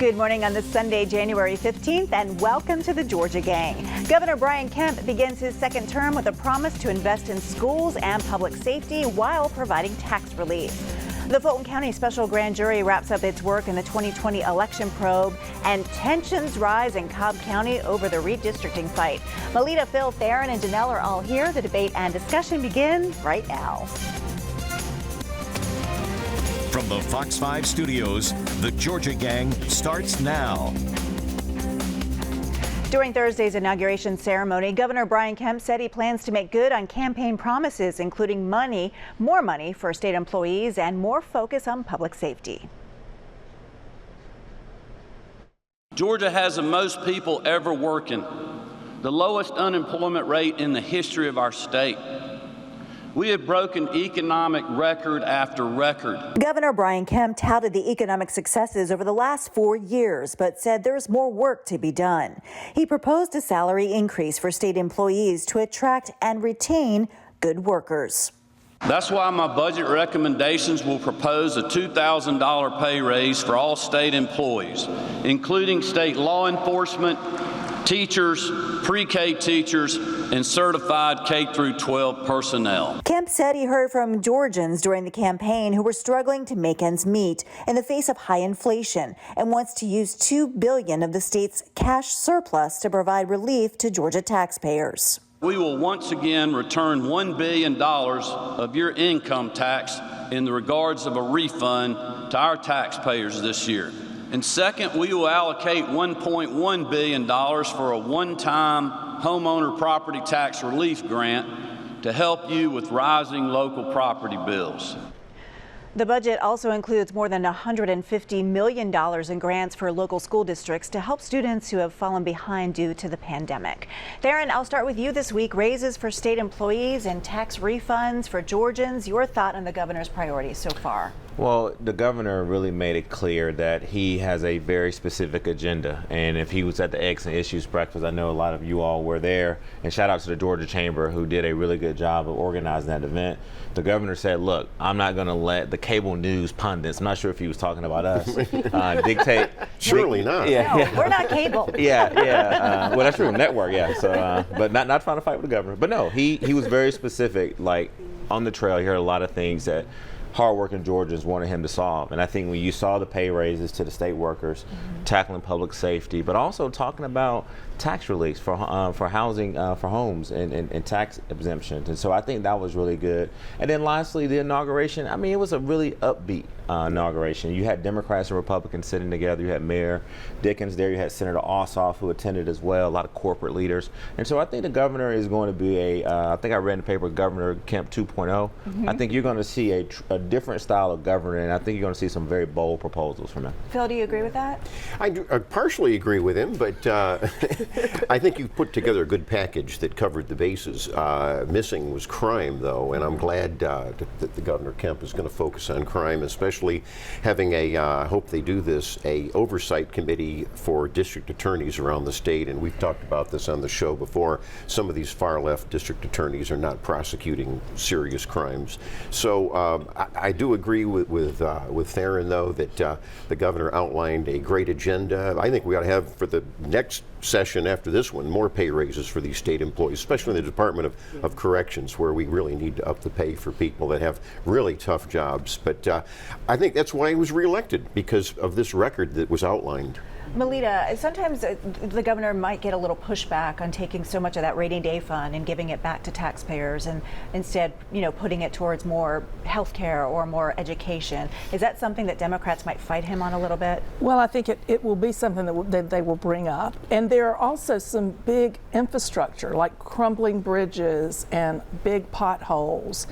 Good morning on this Sunday, January 15th, and welcome to the Georgia Gang. Governor Brian Kemp begins his second term with a promise to invest in schools and public safety while providing tax relief. The Fulton County Special Grand Jury wraps up its work in the 2020 election probe, and tensions rise in Cobb County over the redistricting fight. Melita, Phil, Theron, and Janelle are all here. The debate and discussion begin right now. From the Fox 5 studios, the Georgia Gang starts now. During Thursday's inauguration ceremony, Governor Brian Kemp said he plans to make good on campaign promises, including more money for state employees and more focus on public safety. Georgia has the most people ever working, the lowest unemployment rate in the history of our state. We have broken economic record after record. Governor Brian Kemp touted the economic successes over the last 4 years, but said there's more work to be done. He proposed a salary increase for state employees to attract and retain good workers. That's why my budget recommendations will propose a $2,000 pay raise for all state employees, including state law enforcement, teachers, pre-K teachers, and certified K-12 personnel. Kemp said he heard from Georgians during the campaign who were struggling to make ends meet in the face of high inflation and wants to use $2 billion of the state's cash surplus to provide relief to Georgia taxpayers. We will once again return $1 billion of your income tax in the regards of a refund to our taxpayers this year. And second, we will allocate $1.1 billion for a one-time homeowner property tax relief grant to help you with rising local property bills. The budget also includes more than $150 million in grants for local school districts to help students who have fallen behind due to the pandemic. Theron, I'll start with you this week. Raises for state employees and tax refunds for Georgians. Your thought on the governor's priorities so far? Well, the governor really made it clear that he has a very specific agenda. And if he was at the Eggs and Issues breakfast, I know a lot of you all were there. And shout out to the Georgia Chamber, who did a really good job of organizing that event. The governor said, look, I'm not going to let the cable news pundits, I'm not sure if he was talking about us, dictate. Surely not. Yeah, no, we're not cable. Well, that's true. Network, yeah. So, but not trying to fight with the governor. But no, he was very specific. Like on the trail, he heard a lot of things that hardworking Georgians wanted him to solve. And I think when you saw the pay raises to the state workers, tackling public safety, but also talking about tax relief for housing, for homes and tax exemptions. And so I think that was really good. And then lastly, the inauguration, I mean, it was a really upbeat inauguration. You had Democrats and Republicans sitting together. You had Mayor Dickens there. You had Senator Ossoff, who attended as well, a lot of corporate leaders. And so I think the governor is going to be I think I read in the paper, Governor Kemp 2.0. I think you're going to see a different style of governing, and I think you're going to see some very bold proposals from him. Phil, do you agree with that? I partially agree with him, but I think you've put together a good package that covered the bases. Missing was crime, though, and I'm glad that the Governor Kemp is going to focus on crime, especially having I hope they do this, a oversight committee for district attorneys around the state, and we've talked about this on the show before. Some of these far-left district attorneys are not prosecuting serious crimes. So I do agree with Theron, though, that the governor outlined a great agenda. I think we ought to have, for the next session after this one, more pay raises for these state employees, especially in the Department of Corrections, where we really need to up the pay for people that have really tough jobs. But I think that's why he was reelected, because of this record that was outlined. Melita, sometimes the governor might get a little pushback on taking so much of that rainy day fund and giving it back to taxpayers, and instead, putting it towards more health care or more education. Is that something that Democrats might fight him on a little bit? Well, I think it will be something that they will bring up. And there are also some big infrastructure, like crumbling bridges and big potholes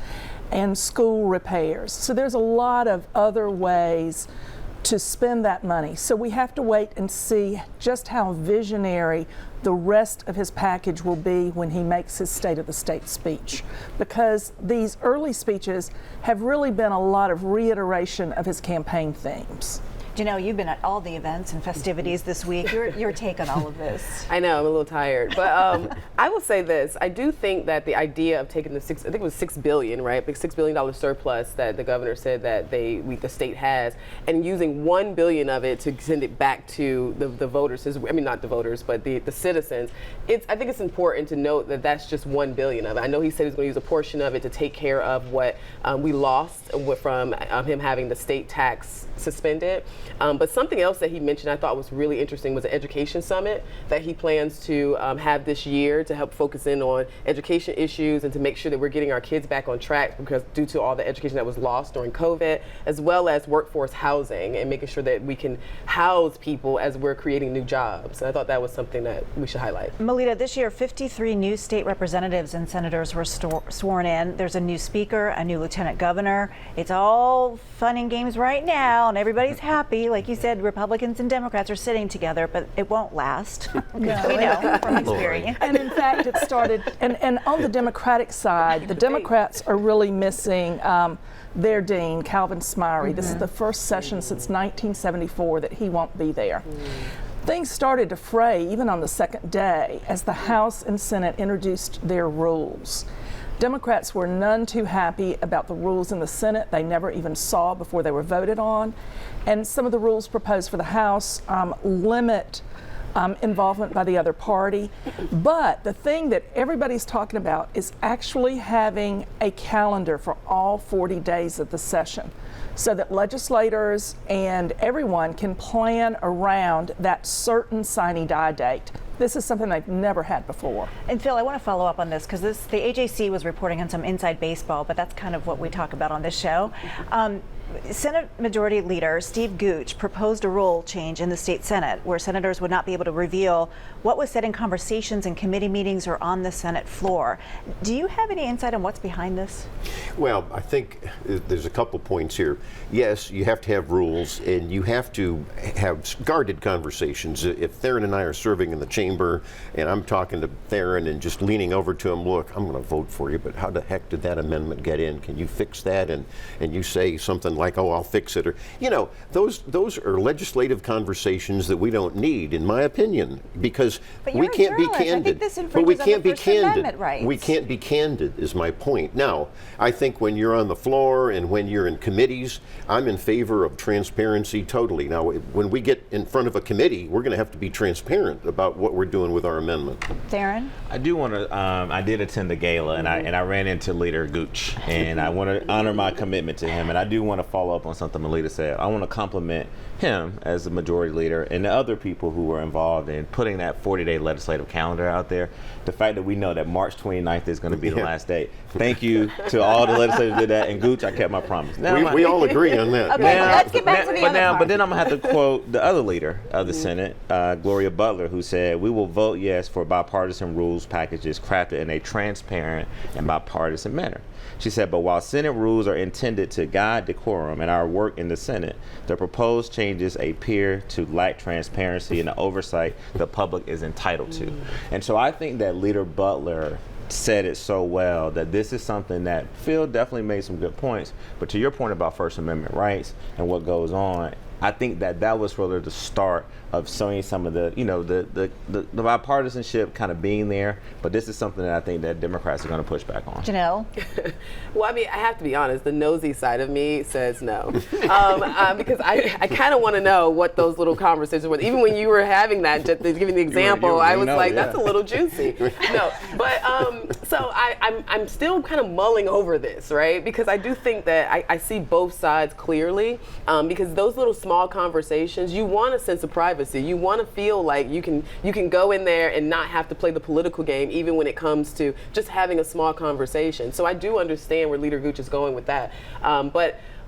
and school repairs. So there's a lot of other ways to spend that money. So we have to wait and see just how visionary the rest of his package will be when he makes his State of the State speech, because these early speeches have really been a lot of reiteration of his campaign themes. Janelle, you've been at all the events and festivities this week. Your take on all of this? I know, I'm a little tired, but I will say this. I do think that the idea of taking I think it was $6 billion, right? Big $6 billion surplus that the governor said that the state has, and using $1 billion of it to send it back to the voters, I mean not the voters, but the citizens. I think it's important to note that that's just $1 billion of it. I know he said he was going to use a portion of it to take care of what we lost from him having the state tax suspended. But something else that he mentioned I thought was really interesting was an education summit that he plans to have this year to help focus in on education issues and to make sure that we're getting our kids back on track, because due to all the education that was lost during COVID, as well as workforce housing and making sure that we can house people as we're creating new jobs. And I thought that was something that we should highlight. Melita, this year 53 new state representatives and senators were sworn in. There's a new speaker, a new lieutenant governor. It's all fun and games right now and everybody's happy. Like you said, Republicans and Democrats are sitting together, but it won't last. We know from experience. And in fact, it started, and on the Democratic side, the Democrats are really missing their dean, Calvin Smyre. This is the first session since 1974 that he won't be there. Things started to fray even on the second day as the House and Senate introduced their rules. Democrats were none too happy about the rules in the Senate. They never even saw before they were voted on. And some of the rules proposed for the House limit involvement by the other party. But the thing that everybody's talking about is actually having a calendar for all 40 days of the session, so that legislators and everyone can plan around that certain sine die date. This is something they've never had before. And Phil, I want to follow up on this because the AJC was reporting on some inside baseball, but that's kind of what we talk about on this show. Senate Majority Leader Steve Gooch proposed a rule change in the state Senate where senators would not be able to reveal what was said in conversations in committee meetings or on the Senate floor. Do you have any insight on what's behind this? Well, I think there's a couple points here. Yes, you have to have rules and you have to have guarded conversations. If Theron and I are serving in the chamber and I'm talking to Theron and just leaning over to him, look, I'm going to vote for you, but how the heck did that amendment get in? Can you fix that? And you say something like, oh, I'll fix it, or those are legislative conversations that we don't need, in my opinion, because we can't be candid. But we can't be candid. We can't be candid is my point. Now, I think when you're on the floor and when you're in committees, I'm in favor of transparency totally. Now, when we get in front of a committee, we're going to have to be transparent about what we're doing with our amendment. Theron? I do want to. I did attend the gala, and I ran into Leader Gooch, and I want to honor my commitment to him, and I do want to follow up on something Melita said. I want to compliment him as the majority leader and the other people who were involved in putting that 40-day legislative calendar out there. The fact that we know that March 29th is going to be the last day. Thank you to all the legislators who did that, and Gooch, I kept my promise. Now, we all agree on that. Okay, let's get back to the other part. But then I'm going to have to quote the other leader of the Senate, Gloria Butler, who said, "We will vote yes for bipartisan rules packages crafted in a transparent and bipartisan manner." She said, "But while Senate rules are intended to guide decorum and our work in the Senate, the proposed changes appear to lack transparency and the oversight the public is entitled to." And so I think that Leader Butler said it so well that this is something that Phil definitely made some good points. But to your point about First Amendment rights and what goes on, I think that was really the start of showing some of the bipartisanship kind of being there. But this is something that I think that Democrats are going to push back on. Janelle? Well, I mean, I have to be honest. The nosy side of me says no, because I kind of want to know what those little conversations were. Even when you were having that, just to give you the example, I was like, that's a little juicy. No, but so I'm still kind of mulling over this, right? Because I do think that I see both sides clearly, because those little small conversations, you want a sense of privacy. You want to feel like you can go in there and not have to play the political game, even when it comes to just having a small conversation. So I do understand where Leader Gooch is going with that.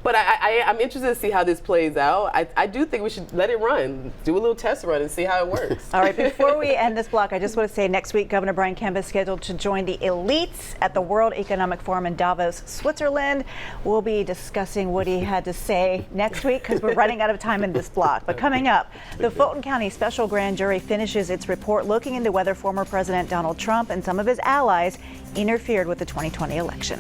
But I'm interested to see how this plays out. I do think we should let it run, do a little test run and see how it works. All right, before we end this block, I just want to say next week, Governor Brian Kemp is scheduled to join the elites at the World Economic Forum in Davos, Switzerland. We'll be discussing what he had to say next week because we're running out of time in this block. But coming up, the Fulton County Special Grand Jury finishes its report looking into whether former President Donald Trump and some of his allies interfered with the 2020 election.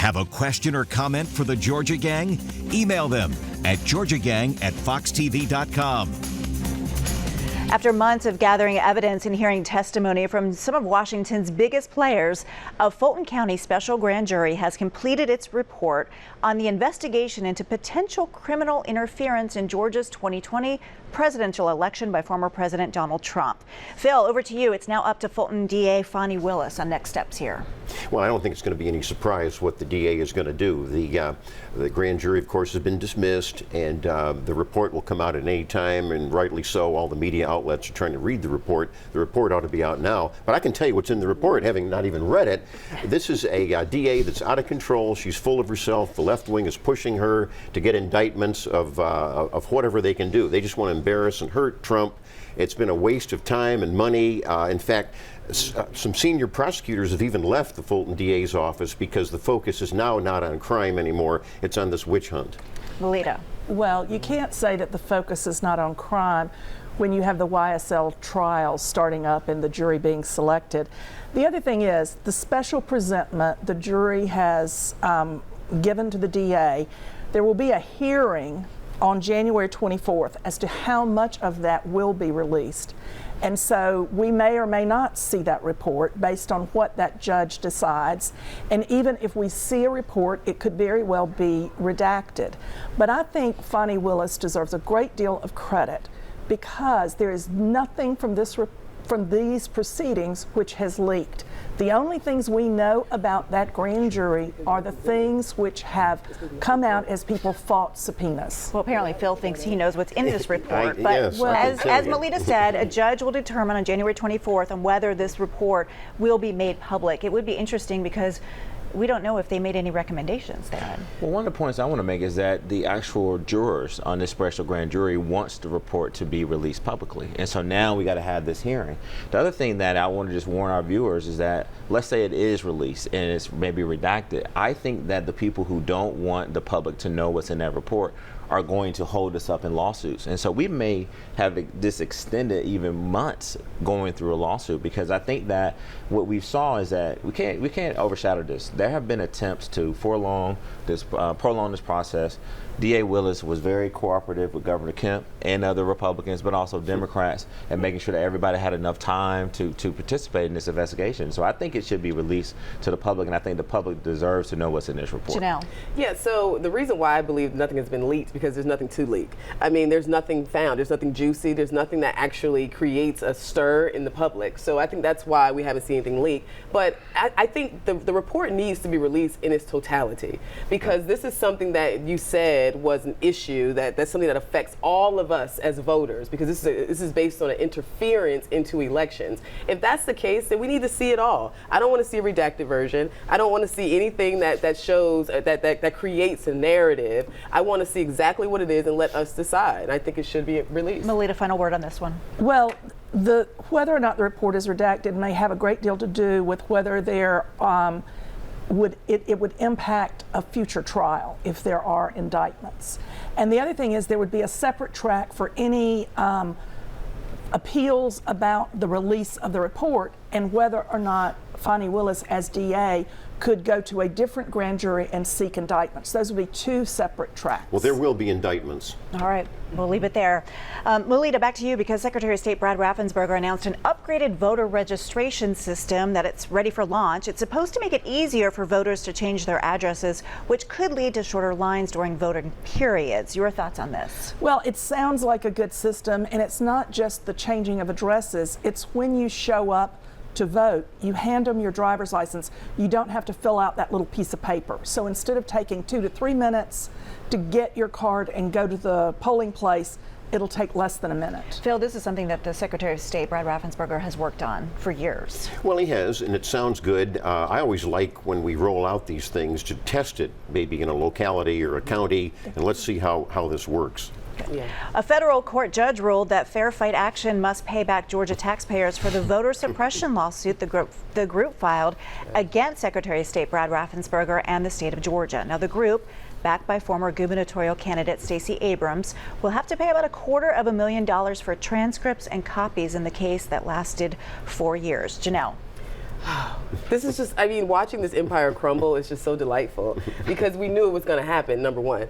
Have a question or comment for the Georgia Gang? Email them at georgiagang@foxtv.com. After months of gathering evidence and hearing testimony from some of Washington's biggest players, a Fulton County special grand jury has completed its report on the investigation into potential criminal interference in Georgia's 2020 presidential election by former President Donald Trump. Phil, over to you. It's now up to Fulton DA Fani Willis on next steps here. Well, I don't think it's going to be any surprise what the DA is going to do. The grand jury, of course, has been dismissed, and the report will come out at any time, and rightly so. All the media outlets are trying to read the report. The report ought to be out now. But I can tell you what's in the report, having not even read it. This is a DA that's out of control. She's full of herself. The left wing is pushing her to get indictments of whatever they can do. They just want to embarrass and hurt Trump. It's been a waste of time and money. In fact, some senior prosecutors have even left the Fulton DA's office because the focus is now not on crime anymore. It's on this witch hunt. Melita. Well, you can't say that the focus is not on crime when you have the YSL trials starting up and the jury being selected. The other thing is the special presentment the jury has given to the DA. There will be a hearing on January 24th as to how much of that will be released. And so we may or may not see that report based on what that judge decides. And even if we see a report, it could very well be redacted. But I think Fani Willis deserves a great deal of credit because there is nothing from these proceedings which has leaked. The only things we know about that grand jury are the things which have come out as people fought subpoenas. Well, apparently Phil thinks he knows what's in this report. Yes, But as Melita said, a judge will determine on January 24th on whether this report will be made public. It would be interesting because we don't know if they made any recommendations there. Well, one of the points I want to make is that the actual jurors on this special grand jury wants the report to be released publicly. And so now we got to have this hearing. The other thing that I want to just warn our viewers is that let's say it is released and it's maybe redacted. I think that the people who don't want the public to know what's in that report are going to hold us up in lawsuits. And so we may have this extended even months going through a lawsuit because I think that what we saw is that we can't overshadow this. There have been attempts to prolong this process. DA Willis was very cooperative with Governor Kemp and other Republicans, but also Democrats, and making sure that everybody had enough time to participate in this investigation. So I think it should be released to the public, and I think the public deserves to know what's in this report. Janelle. Yeah, so the reason why I believe nothing has been leaked because there's nothing to leak. I mean, there's nothing found, there's nothing juicy, there's nothing that actually creates a stir in the public. So I think that's why we haven't seen anything leak. But I think the report needs to be released in its totality because this is something that you said was an issue that's something that affects all of us as voters because this is based on an interference into elections. If that's the case, then we need to see it all. I don't want to see a redacted version. I don't want to see anything that shows that creates a narrative. I want to see exactly what it is and let us decide. I think it should be released. Melita, final word on this one. Well, whether or not the report is redacted may have a great deal to do with whether there it would impact a future trial if there are indictments. And the other thing is there would be a separate track for any appeals about the release of the report and whether or not Fani Willis as DA could go to a different grand jury and seek indictments. Those would be two separate tracks. Well, there will be indictments. All right, we'll leave it there. Melita, back to you because Secretary of State Brad Raffensperger announced an upgraded voter registration system that it's ready for launch. It's supposed to make it easier for voters to change their addresses, which could lead to shorter lines during voting periods. Your thoughts on this? Well, it sounds like a good system, and it's not just the changing of addresses. It's when you show up to vote, you hand them your driver's license. You don't have to fill out that little piece of paper. So instead of taking 2 to 3 minutes to get your card and go to the polling place, it'll take less than a minute. Phil, this is something that the Secretary of State, Brad Raffensperger, has worked on for years. Well, he has, and it sounds good. I always like when we roll out these things to test it, maybe in a locality or a county, and let's see how this works. Yeah. A federal court judge ruled that Fair Fight Action must pay back Georgia taxpayers for the voter suppression lawsuit the group filed against Secretary of State Brad Raffensperger and the state of Georgia. Now, the group, backed by former gubernatorial candidate Stacey Abrams, will have to pay about $250,000 for transcripts and copies in the case that lasted 4 years. Janelle. This is just, I mean, watching this empire crumble is just so delightful because we knew it was going to happen, number one.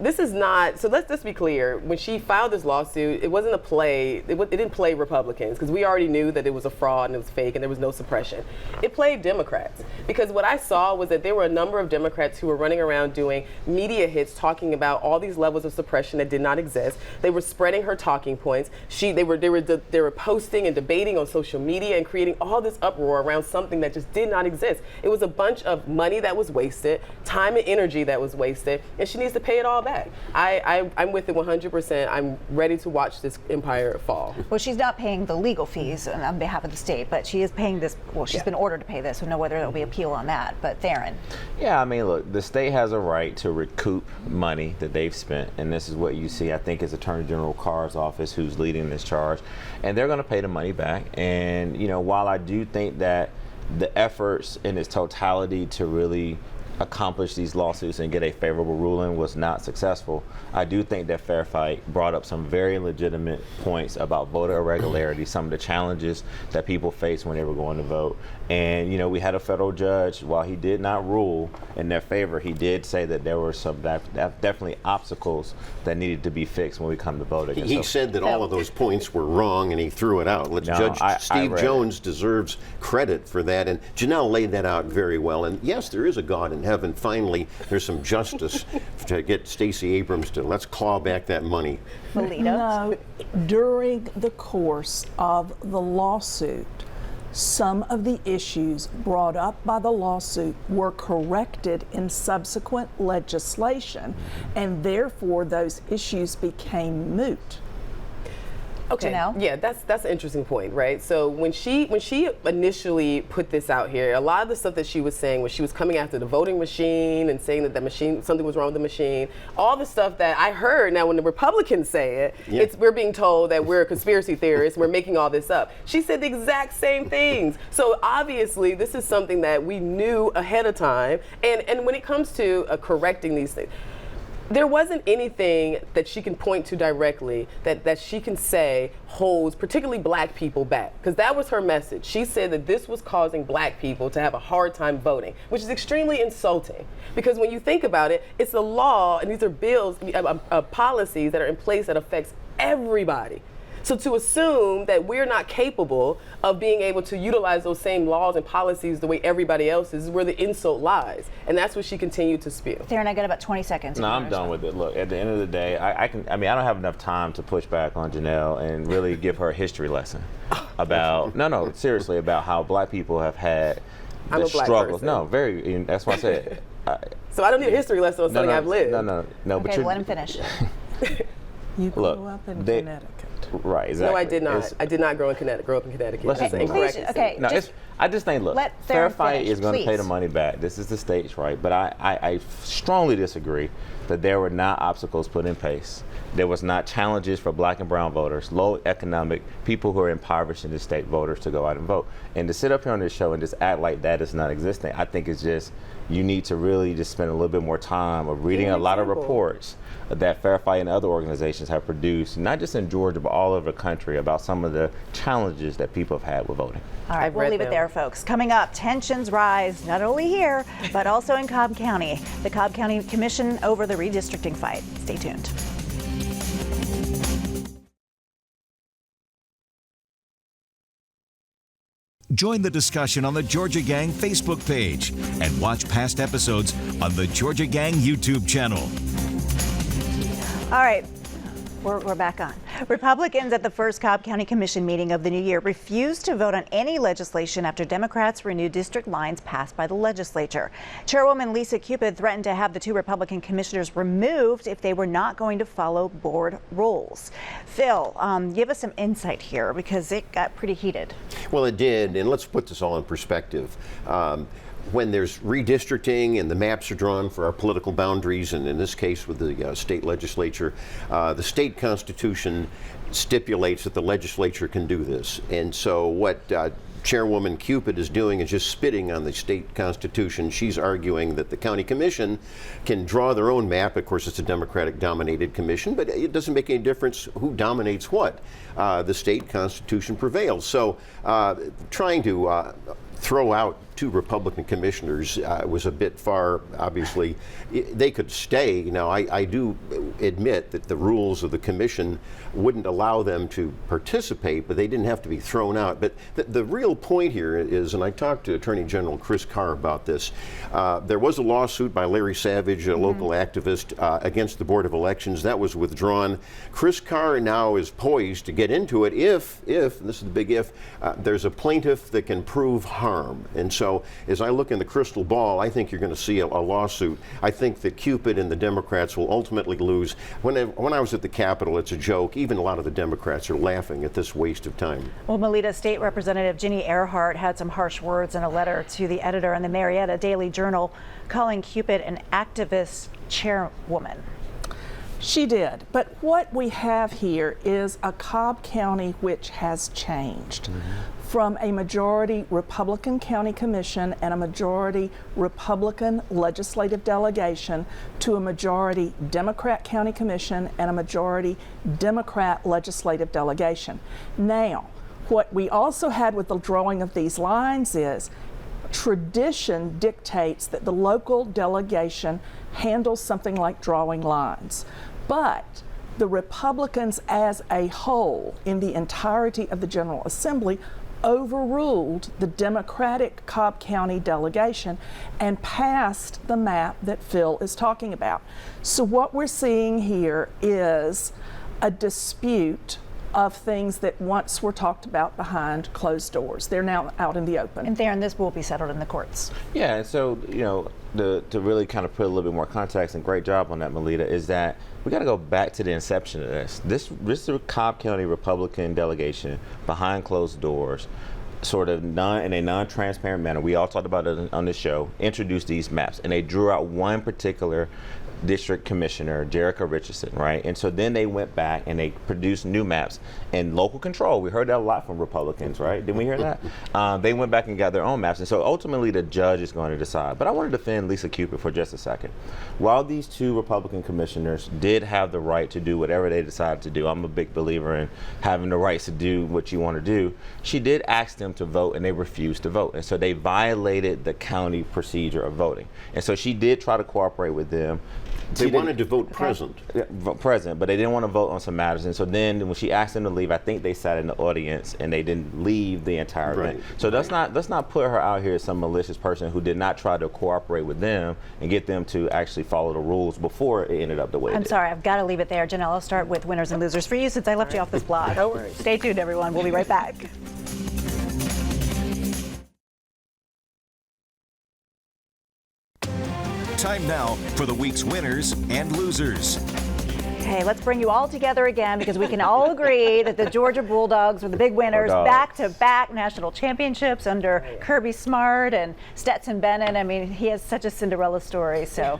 This is not, so let's just be clear, when she filed this lawsuit, it wasn't a play, it didn't play Republicans because we already knew that it was a fraud and it was fake and there was no suppression. It played Democrats because what I saw was that there were a number of Democrats who were running around doing media hits talking about all these levels of suppression that did not exist. They were spreading her talking points. They were posting and debating on social media and creating all this uproar around something that just did not exist. It was a bunch of money that was wasted, time and energy that was wasted, and she needs to pay it all back. I'm with it 100%. I'm ready to watch this empire fall. Well, she's not paying the legal fees on behalf of the state, but she is paying this. Well, she's been ordered to pay this. We know whether there will be appeal on that. But Theron. Yeah, I mean, look, the state has a right to recoup money that they've spent, and this is what you see, I think, is Attorney General Carr's office who's leading this charge, and they're going to pay the money back. And, you know, while I do think that the efforts in its totality to really accomplish these lawsuits and get a favorable ruling was not successful, I do think that Fair Fight brought up some very legitimate points about voter irregularity, some of the challenges that people face when they were going to vote. And, you know, we had a federal judge, while he did not rule in their favor, he did say that there were some definitely obstacles that needed to be fixed when we come to voting. He said that all of those points were wrong and he threw it out. Judge Steve Jones deserves credit for that, and Janelle laid that out very well. And yes, there is a God in heaven. Finally, there's some justice to get Stacey Abrams to let's claw back that money. No, during the course of the lawsuit, some of the issues brought up by the lawsuit were corrected in subsequent legislation, and therefore those issues became moot. Okay. Janelle? Yeah, that's an interesting point, right? So when she initially put this out here, a lot of the stuff that she was saying was she was coming after the voting machine and saying that the machine, something was wrong with the machine. All the stuff that I heard, now when the Republicans say it, we're being told that we're conspiracy theorists, we're making all this up. She said the exact same things. So obviously this is something that we knew ahead of time. And when it comes to correcting these things, there wasn't anything that she can point to directly that she can say holds particularly black people back, because that was her message. She said that this was causing black people to have a hard time voting, which is extremely insulting, because when you think about it, it's a law and these are bills, policies that are in place that affects everybody. So to assume that we're not capable of being able to utilize those same laws and policies the way everybody else is where the insult lies. And that's what she continued to spew. Theron, I got about 20 seconds. No, I'm done with it. Look, at the end of the day, I don't have enough time to push back on Janelle and really give her a history lesson about, seriously, about how black people have had the struggles. That's why I said. So I don't need a history lesson on something I've lived. No. Okay, but let him finish. You grew up in Connecticut. Right, exactly. No, I did not. I did not grow up in Connecticut. I just think, look, Fair Fight is going to pay the money back. This is the state's right. But I strongly disagree that there were not obstacles put in place. There was not challenges for black and brown voters, low economic, people who are impoverished in the state voters to go out and vote. And to sit up here on this show and just act like that is not existing, I think it's just, you need to really just spend a little bit more time of reading a lot of reports that Fair Fight and other organizations have produced, not just in Georgia, but all over the country, about some of the challenges that people have had with voting. All right, we'll leave it there, folks. Coming up, tensions rise not only here, but also in Cobb County. The Cobb County Commission over the redistricting fight. Stay tuned. Join the discussion on the Georgia Gang Facebook page and watch past episodes on the Georgia Gang YouTube channel. All right, we're back on. Republicans at the first Cobb County Commission meeting of the new year refused to vote on any legislation after Democrats' renewed district lines passed by the legislature. Chairwoman Lisa Cupid threatened to have the two Republican commissioners removed if they were not going to follow board rules. Phil, give us some insight here, because it got pretty heated. Well, it did, and let's put this all in perspective. When there's redistricting and the maps are drawn for our political boundaries, and in this case with the state legislature, the state constitution stipulates that the legislature can do this. And so what Chairwoman Cupid is doing is just spitting on the state constitution. She's arguing that the county commission can draw their own map. Of course, it's a Democratic dominated commission, but it doesn't make any difference who dominates what. The state constitution prevails. So trying to throw out 2 Republican commissioners was a bit far. Obviously, they could stay. Now, I do admit that the rules of the commission wouldn't allow them to participate, but they didn't have to be thrown out. But the real point here is, and I talked to Attorney General Chris Carr about this, there was a lawsuit by Larry Savage, a local activist, against the Board of Elections. That was withdrawn. Chris Carr now is poised to get into it if, and this is the big if, there's a plaintiff that can prove harm. And so as I look in the crystal ball, I think you're going to see a lawsuit. I think that Cupid and the Democrats will ultimately lose. When I was at the Capitol, it's a joke. Even a lot of the Democrats are laughing at this waste of time. Well, Melita, State Representative Ginny Earhart had some harsh words in a letter to the editor in the Marietta Daily Journal, calling Cupid an activist chairwoman. She did. But what we have here is a Cobb County which has changed from a majority Republican county commission and a majority Republican legislative delegation to a majority Democrat county commission and a majority Democrat legislative delegation. Now, what we also had with the drawing of these lines is tradition dictates that the local delegation handles something like drawing lines. But the Republicans as a whole in the entirety of the General Assembly overruled the Democratic Cobb County delegation and passed the map that Phil is talking about. So what we're seeing here is a dispute of things that once were talked about behind closed doors. They're now out in the open. And Theron, this will be settled in the courts. Yeah, and so, to really kind of put a little bit more context, and great job on that, Melita, is that we got to go back to the inception of this. This is a Cobb County Republican delegation behind closed doors, sort of in a non-transparent manner. We all talked about it on the show, introduced these maps, and they drew out one particular district commissioner, Jerica Richardson, right? And so then they went back and they produced new maps and local control. We heard that a lot from Republicans, right? Didn't we hear that? They went back and got their own maps. And so ultimately the judge is going to decide. But I want to defend Lisa Cupid for just a second. While these 2 Republican commissioners did have the right to do whatever they decided to do, I'm a big believer in having the rights to do what you want to do, she did ask them to vote and they refused to vote. And so they violated the county procedure of voting. And so she did try to cooperate with them. They wanted to vote present. Present, but they didn't want to vote on some matters. And so then when she asked them to leave, I think they sat in the audience and they didn't leave the entire event. So let's not put her out here as some malicious person who did not try to cooperate with them and get them to actually follow the rules before it ended up the way it did. I'm sorry, I've got to leave it there. Janelle, I'll start with winners and losers for you since I left you off this blog. No worries. Stay tuned, everyone. We'll be right back. Time now for the week's winners and losers. Okay, let's bring you all together again because we can all agree that the Georgia Bulldogs were the big winners, back-to-back national championships under Kirby Smart and Stetson Bennett. I mean, he has such a Cinderella story, so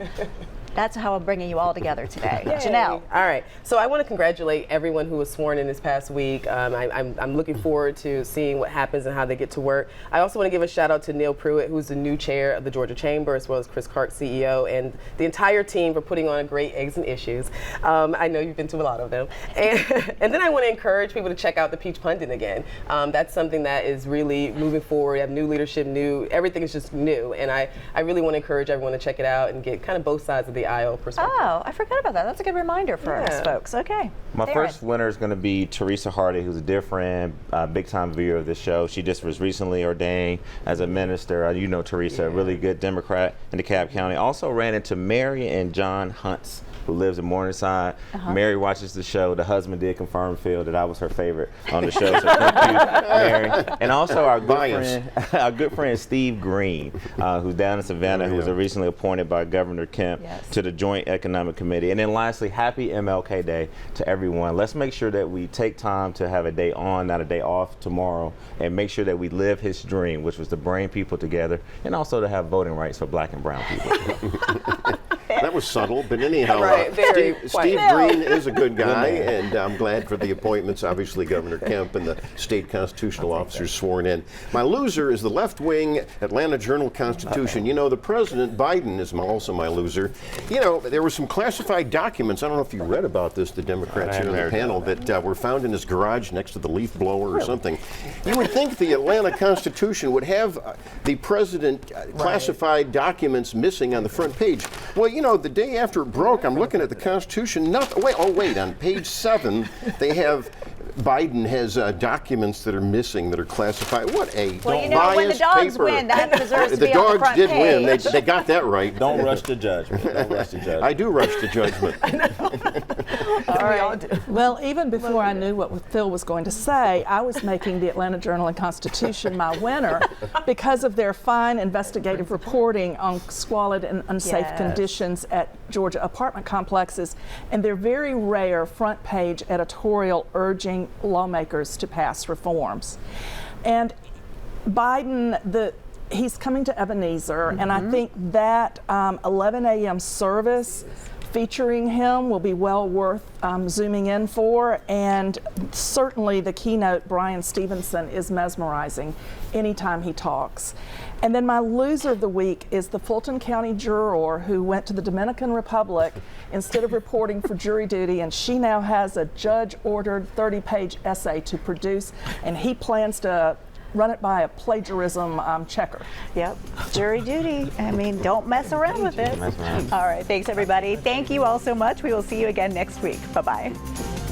that's how I'm bringing you all together today. Yay. Janelle. All right. So I want to congratulate everyone who was sworn in this past week. I'm looking forward to seeing what happens and how they get to work. I also want to give a shout out to Neil Pruitt, who's the new chair of the Georgia Chamber, as well as Chris Clark, CEO, and the entire team for putting on a great Eggs and Issues. I know you've been to a lot of them. And then I want to encourage people to check out the Peach Pundit again. That's something that is really moving forward. We have new leadership, everything is just new. And I really want to encourage everyone to check it out and get kind of both sides of the aisle perspective. Oh, I forgot about that. That's a good reminder for us folks. Okay. My first winner is going to be Teresa Hardy, who's a dear friend, big-time viewer of the show. She just was recently ordained as a minister. You know Teresa, a really good Democrat in DeKalb County. Also ran into Mary and John Huntz, who lives in Morningside. Mary watches the show. The husband did confirm, Phil, that I was her favorite on the show. So thank you, Mary. And also our good friend Steve Green, who's down in Savannah, who was recently appointed by Governor Kemp to the Joint Economic Committee. And then lastly, happy MLK Day to everyone. Let's make sure that we take time to have a day on, not a day off tomorrow, and make sure that we live his dream, which was to bring people together and also to have voting rights for black and brown people. That that was subtle, but anyhow, Right, very Steve quiet. Green is a good guy, and I'm glad for the appointments. Obviously, Governor Kemp and the state constitutional officers sworn in. My loser is the left-wing Atlanta Journal-Constitution. You know, the President, Biden, is also my loser. You know, there were some classified documents. I don't know if you read about this, the Democrats here on the panel, that were found in his garage next to the leaf blower or something. You would think the Atlanta Constitution would have the President classified documents missing on the front page. Well, you know, the day after it broke, I'm looking at the Constitution. Wait, on page 7, they have Biden has documents that are missing that are classified. What a Well, you know, when the dogs paper. win, that deserves to The be on the dogs front did page. win. They got that right. Don't rush to judgment. Don't rush to judgment. I do rush to judgment. All right. Well, even before I knew what Phil was going to say, I was making the Atlanta Journal and Constitution my winner because of their fine investigative reporting on squalid and unsafe Yes. conditions at Georgia apartment complexes and their very rare front page editorial urging lawmakers to pass reforms. And Biden, he's coming to Ebenezer, and I think that 11 a.m. service featuring him will be well worth zooming in for, and certainly the keynote, Brian Stevenson, is mesmerizing anytime he talks. And then my loser of the week is the Fulton County juror who went to the Dominican Republic instead of reporting for jury duty, and she now has a judge-ordered 30-page essay to produce, and he plans to run it by a plagiarism checker. Yep, jury duty. I mean, don't mess around with it. All right, thanks everybody. Thank you all so much. We will see you again next week. Bye-bye.